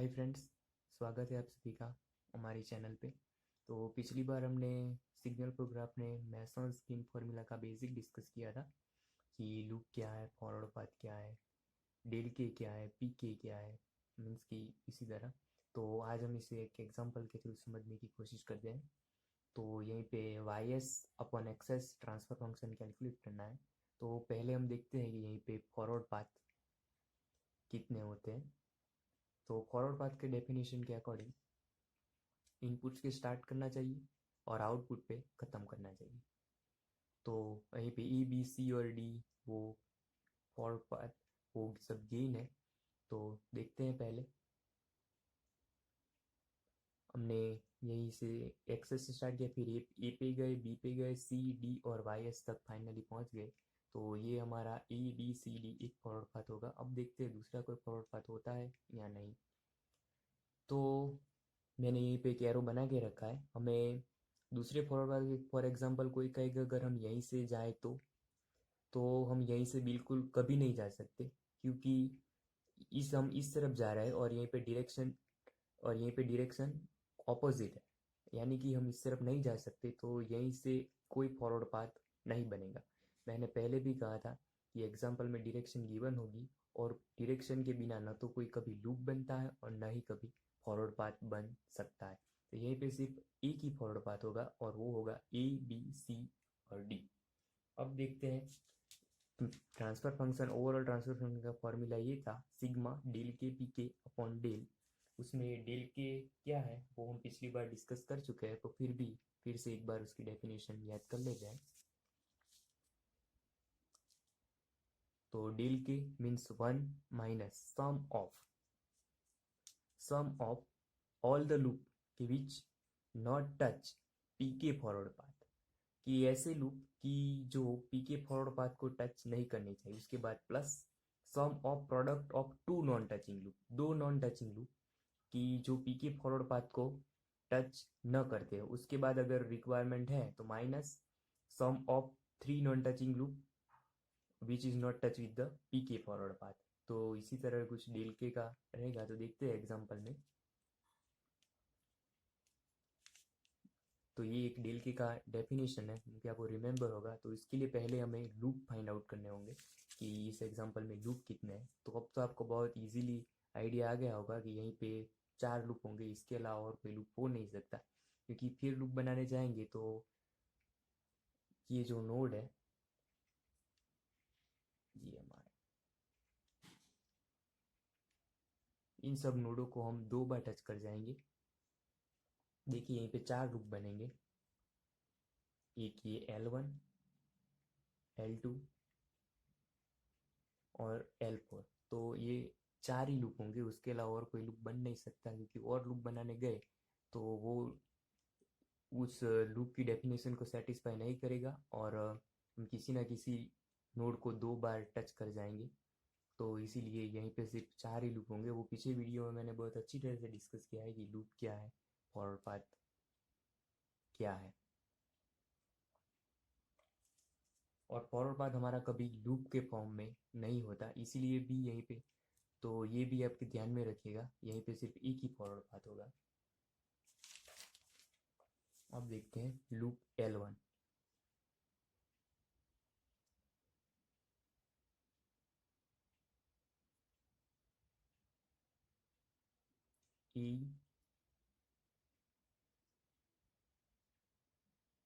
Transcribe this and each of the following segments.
Hi friends, स्वागत है आप सभी का हमारे चैनल पे। तो पिछली बार हमने सिग्नल फ्लो ग्राफ में मैसन स्क्रीन फार्मूला का बेसिक डिस्कस किया था कि लूप क्या है, फॉरवर्ड पाथ क्या है, डेल के क्या है, पी के क्या है, मीन्स कि इसी तरह। तो आज हम इसे एक एग्जांपल के थ्रू समझने की कोशिश करते हैं। तो यहीं पे Y S upon X S transfer function calculate करना है। तो पहले हम देखते हैं कि यहीं पे फॉरवर्ड पाथ कितने होते हैं। तो फॉरवर्ड पाथ के डेफिनेशन के अकॉर्डिंग इनपुट्स के स्टार्ट करना चाहिए और आउटपुट पे ख़त्म करना चाहिए। तो वहीं पे ई बी सी और डी वो फॉरवर्ड पाथ वो सब गेन है। तो देखते हैं पहले हमने यहीं से एक्सेस से स्टार्ट किया, फिर ए पे गए, बी पे गए, सी डी और वाई एस तक फाइनली पहुंच गए। तो ये हमारा ए बी सी डी एक फॉरवर्ड पाथ होगा। अब देखते हैं दूसरा कोई फॉरवर्ड पाथ होता है या नहीं। तो मैंने यहीं पे एक एरो बना के रखा है। हमें दूसरे फॉरवर्ड फॉर एग्जांपल कोई कहेगा अगर हम यहीं से जाए तो हम यहीं से बिल्कुल कभी नहीं जा सकते, क्योंकि इस हम इस तरफ जा रहे हैं और यहीं पे डायरेक्शन ऑपोजिट है, यानी कि हम इस तरफ नहीं जा सकते। तो यहीं से कोई फॉरवर्ड पाथ नहीं बनेगा। मैंने पहले भी कहा था कि एग्जाम्पल में डायरेक्शन गिवन होगी और डायरेक्शन के बिना न तो कोई कभी लूप बनता है और न ही कभी फॉरवर्ड पाथ बन सकता है। तो यहीं पे सिर्फ एक ही फॉरवर्ड पाथ होगा और वो होगा ए बी सी और डी। अब देखते हैं transfer function. Overall transfer function का फॉर्मूला ये था सिग्मा डेल के पी के अपॉन डेल। उसमें डेल के क्या है वो हम पिछली बार डिस्कस कर चुके हैं, तो फिर से एक बार उसकी डेफिनेशन याद कर ले जाए। तो डेल के means one minus sum of all the loop की विच नॉट टच पी के फॉरवर्ड पाथ, कि ऐसे लूप की जो पी के फॉरवर्ड पाथ को टच नहीं करनी चाहिए। उसके बाद plus sum of product of two non touching loop, दो नॉन टचिंग लूप की जो पी के फॉरवर्ड पाथ को टच न करते हो। उसके बाद अगर रिक्वायरमेंट है तो minus sum of three non touching loop which is not touch with the P के फॉरवर्ड पाथ। तो इसी तरह कुछ डेल के का रहेगा। तो देखते हैं एग्जाम्पल में। तो ये एक डेल के का डेफिनेशन है, क्योंकि आपको रिमेंबर होगा। तो इसके लिए पहले हमें लूप फाइंड आउट करने होंगे कि इस एग्जांपल में लूप कितने हैं। तो अब तो आपको बहुत इजीली आइडिया आ गया होगा कि यहीं पे चार लूप होंगे, इसके अलावा और कोई लूप हो नहीं सकता, क्योंकि फिर लूप बनाने जाएंगे तो ये जो नोड है ये हमारे, इन सब नोडों को हम दो बार टच कर जाएंगे। देखिए यहीं पे चार लूप बनेंगे, एक ये L1, L2 और L4। तो ये चार ही लूप होंगे, उसके अलावा और कोई लूप बन नहीं सकता, क्योंकि और लूप बनाने गए तो वो उस लूप की डेफिनेशन को सेटिस्फाई नहीं करेगा और हम किसी ना किसी नोड को दो बार टच कर जाएंगे। तो इसीलिए यहीं पे सिर्फ चार ही लूप होंगे। वो पीछे वीडियो में मैंने बहुत अच्छी तरह से डिस्कस किया है कि लूप क्या है, फॉरवर्ड पाथ क्या है। और फॉरवर्ड पाथ हमारा कभी लूप के फॉर्म में नहीं होता, इसीलिए भी यहीं पे तो ये भी आपके ध्यान में रखिएगा, यहीं पे सिर्फ एक ही फॉरवर्ड पाथ होगा। अब देखते हैं लूप L1। ई,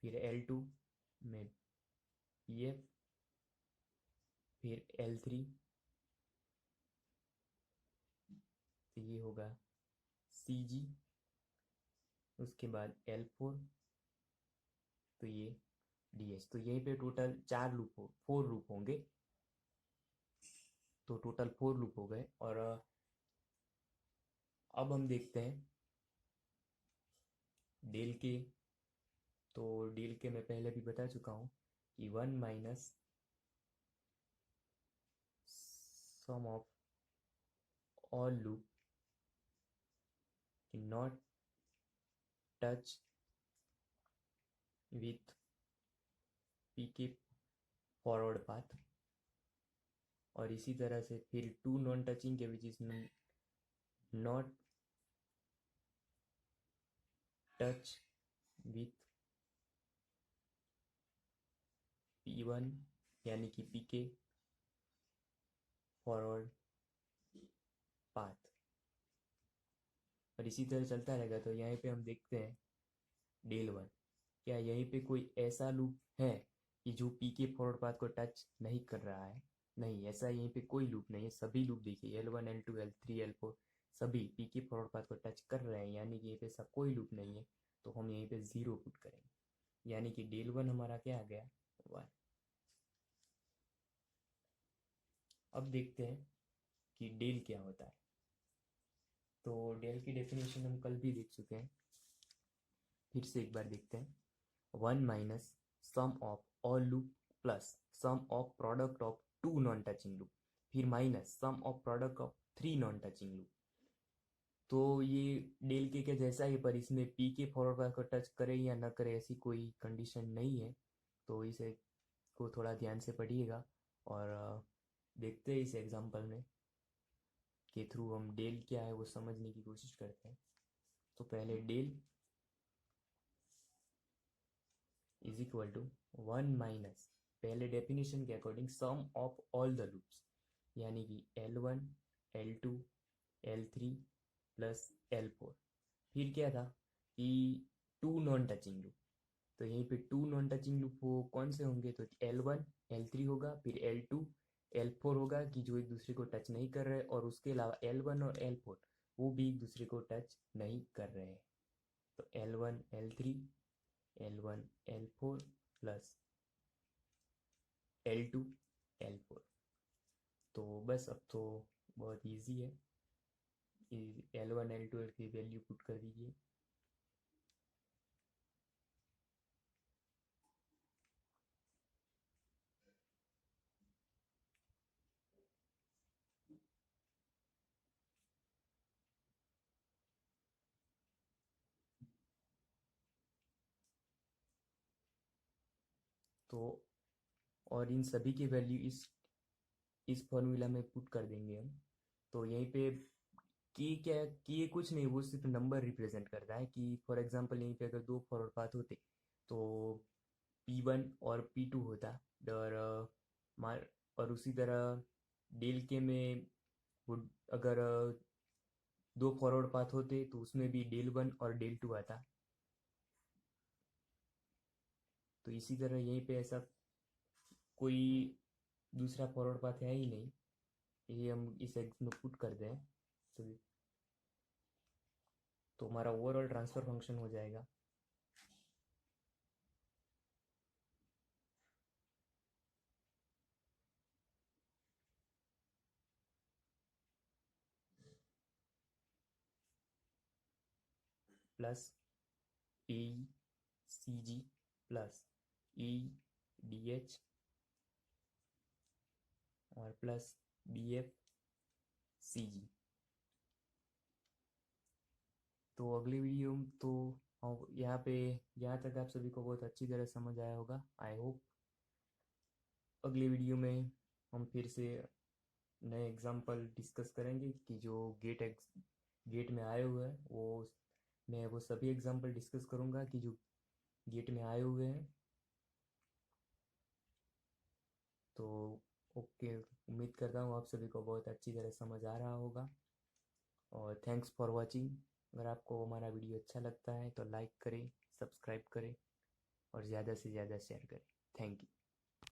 फिर L2 में पी एफ, फिर L3, तो ये होगा सी जी। उसके बाद L4, तो ये डी एच। तो यहीं पे टोटल फोर लूप होंगे। तो टोटल फोर लूप हो गए। और अब हम देखते हैं डेल के। तो डेल के मैं पहले भी बता चुका हूँ कि one minus sum of all loop not touch with P के फॉरवर्ड पाथ। और इसी तरह से फिर टू नॉन टचिंग के which is not touch with P1 यानी कि पीके फॉरवर्ड पाथ। और इसी तरह चलता रहेगा। तो यहाँ पे हम देखते हैं डेल वन, क्या यहीं पे कोई ऐसा लूप है कि जो पी के फॉरवर्ड पाथ को टच नहीं कर रहा है? नहीं, ऐसा यहीं पे कोई लूप नहीं है। सभी लूप देखिए L1 L2 L3 L4 सभी पी के फॉरवर्ड पाथ को टच कर रहे हैं, यानी कि यहीं पे सब कोई लूप नहीं है। तो हम यहीं पे 0 पुट करेंगे, यानी कि डेल वन हमारा क्या आ गया? 1। अब देखते हैं कि डेल क्या होता है। तो डेल की डेफिनेशन हम कल भी देख चुके हैं, फिर से एक बार देखते हैं। 1 minus sum of all loop plus sum of product of 2 non touching loop, फिर minus sum of product of 3 non touching loop. तो ये डेल के क्या जैसा ही, पर इसमें पी के फॉरवर्ड पाथ को टच करे या ना करे ऐसी कोई कंडीशन नहीं है। तो इसे को थोड़ा ध्यान से पढ़िएगा और देखते हैं इस एग्जांपल में के थ्रू हम डेल क्या है वो समझने की कोशिश करते हैं। तो पहले del is equal to 1 minus, पहले डेफिनेशन के according sum of all the loops, यानी कि L1 L2 L3 plus L4। फिर क्या था कि 2 नॉन टचिंग लूप। तो यहीं पे 2 नॉन टचिंग लूप वो कौन से होंगे? तो L1 L3 होगा, फिर L2 L4 होगा कि जो एक दूसरे को टच नहीं कर रहे, और उसके अलावा L1 और L4 वो भी एक दूसरे को टच नहीं कर रहे हैं। तो L1 L3 L1 L4 plus L2 L4। तो बस अब तो बहुत इजी है। L1 L2 की वैल्यू पुट कर दीजिए। तो और इन सभी की वैल्यू इस फॉर्मूला में पुट कर देंगे हम। तो यहीं पे की क्या की कुछ नहीं, वो सिर्फ नंबर रिप्रेजेंट करता है कि फॉर एग्जांपल यहीं पे अगर दो फॉरवर्ड पाथ होते तो P1 और P2 होता। और मार और उसी तरह डेल के में वो अगर दो फॉरवर्ड पाथ होते तो उसमें भी डेल वन और डेल टू आता। तो इसी तरह यहीं पे ऐसा कोई दूसरा फॉरवर्ड पाथ है ही नहीं, ये हम इस एग्ज में पुट कर दें तो हमारा ओवरऑल ट्रांसफर फंक्शन हो जाएगा प्लस ए सी जी प्लस ई डी एच और प्लस बी एफ सी जी। तो अगली वीडियो तो यहाँ पे यहाँ तक आप सभी को बहुत अच्छी तरह समझ आया होगा, आई होप। अगली वीडियो में हम फिर से नए एग्जाम्पल डिस्कस करेंगे कि जो गेट में आए हुए हैं वो, मैं वो सभी एग्जाम्पल डिस्कस करूँगा कि जो गेट में आए हुए हैं। तो ओके, उम्मीद करता हूँ आप सभी को बहुत अच्छी तरह समझ आ रहा होगा और थैंक्स फॉर वॉचिंग। अगर आपको हमारा वीडियो अच्छा लगता है तो लाइक करें, सब्सक्राइब करें और ज़्यादा से ज़्यादा शेयर करें। Thank you.